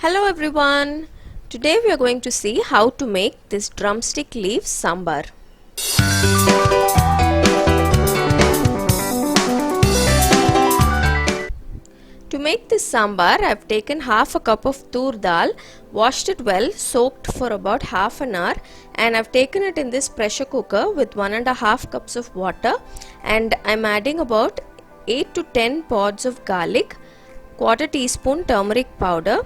Hello everyone! Today we are going to see how to make this drumstick leaves sambar. To make this sambar, I have taken half a cup of Toor dal, washed it well, soaked for about half an hour, and I have taken it in this pressure cooker with 1.5 cups of water, and I am adding about 8 to 10 pods of garlic, quarter teaspoon turmeric powder,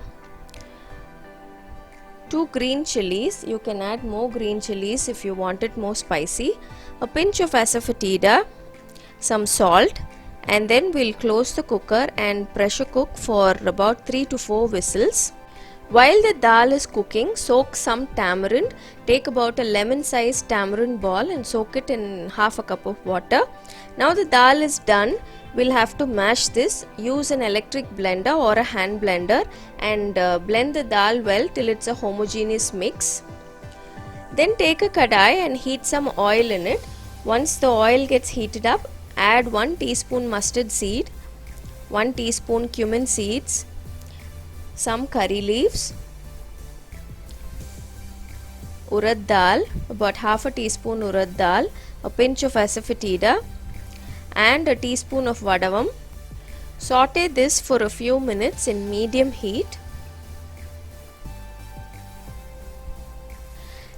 2 green chillies. You can add more green chillies if you want it more spicy, a pinch of Asafoetida, some salt, and then we'll close the cooker and pressure cook for about 3 to 4 whistles. While the dal is cooking, soak some tamarind. Take about a lemon sized tamarind ball and soak it in half a cup of water. Now the dal is done. We'll have to mash this. Use an electric blender or a hand blender and blend the dal well till it's a homogeneous mix. Then take a kadai and heat some oil in it. Once the oil gets heated up, add 1 teaspoon mustard seed, 1 teaspoon cumin seeds, some curry leaves, urad dal, about half a teaspoon urad dal, a pinch of Asafoetida, and a teaspoon of Vadavam. Saute this for a few minutes in medium heat.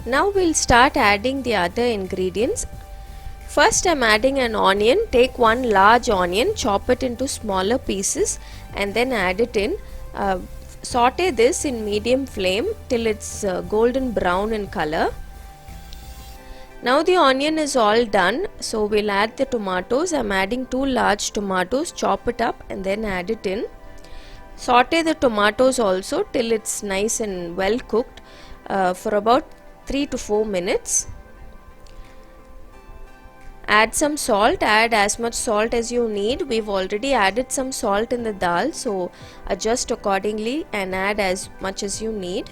Now we'll start adding the other ingredients. First, I'm adding an onion. Take 1 large onion, chop it into smaller pieces, and then add it in. Saute this in medium flame till it's golden brown in color. Now the onion is all done, so we'll add the tomatoes. I'm adding 2 large tomatoes, chop it up and then add it in. Saute the tomatoes also till it's nice and well cooked for about 3 to 4 minutes. Add some salt, add as much salt as you need. We've already added some salt in the dal, so adjust accordingly and add as much as you need.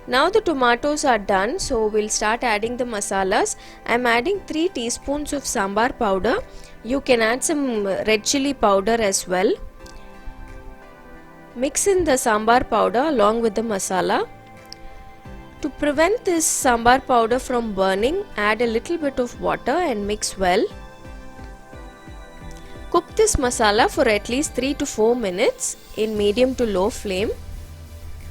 Now the tomatoes are done, so we'll start adding the masalas. I'm adding 3 teaspoons of sambar powder. You can add some red chilli powder as well. Mix in the sambar powder along with the masala. To prevent this sambar powder from burning, add a little bit of water and mix well. Cook this masala for at least 3 to 4 minutes in medium to low flame.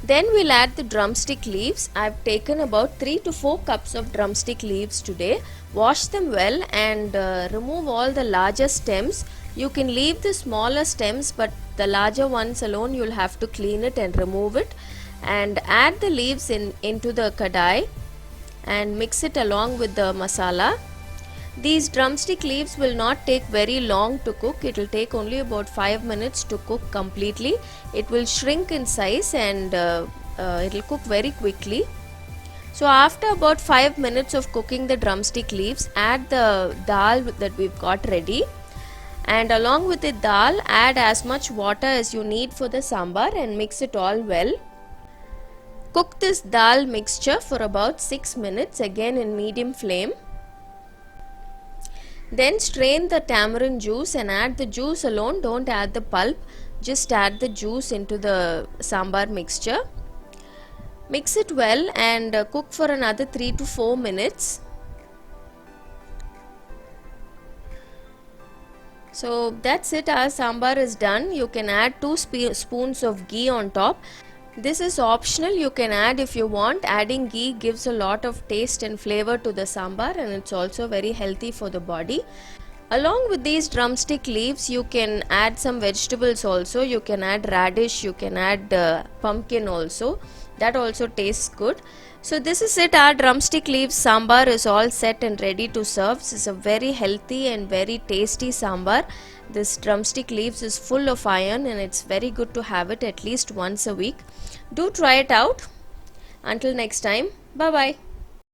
Then we'll add the drumstick leaves. I've taken about 3 to 4 cups of drumstick leaves today. Wash them well and remove all the larger stems. You can leave the smaller stems, but the larger ones alone you'll have to clean it and remove it. And add the leaves into the kadai and mix it along with the masala. These drumstick leaves will not take very long to cook. It will take only about 5 minutes to cook completely. It will shrink in size and it will cook very quickly. So after about 5 minutes of cooking the drumstick leaves, add the dal that we've got ready, and along with the dal add as much water as you need for the sambar and mix it all well. Cook this dal mixture for about 6 minutes, again in medium flame. Then strain the tamarind juice and add the juice alone. Don't add the pulp, just add the juice into the sambar mixture. Mix it well and cook for another 3 to 4 minutes. So that's it, our sambar is done. You can add 2 spoons of ghee on top. This is optional, you can add if you want. Adding ghee gives a lot of taste and flavor to the sambar, and it's also very healthy for the body. Along with these drumstick leaves, you can add some vegetables also. You can add radish, you can add pumpkin also. That also tastes good. So this is it, our drumstick leaves sambar is all set and ready to serve. This is a very healthy and very tasty sambar. This drumstick leaves is full of iron and it's very good to have it at least once a week. Do try it out. Until next time, bye bye.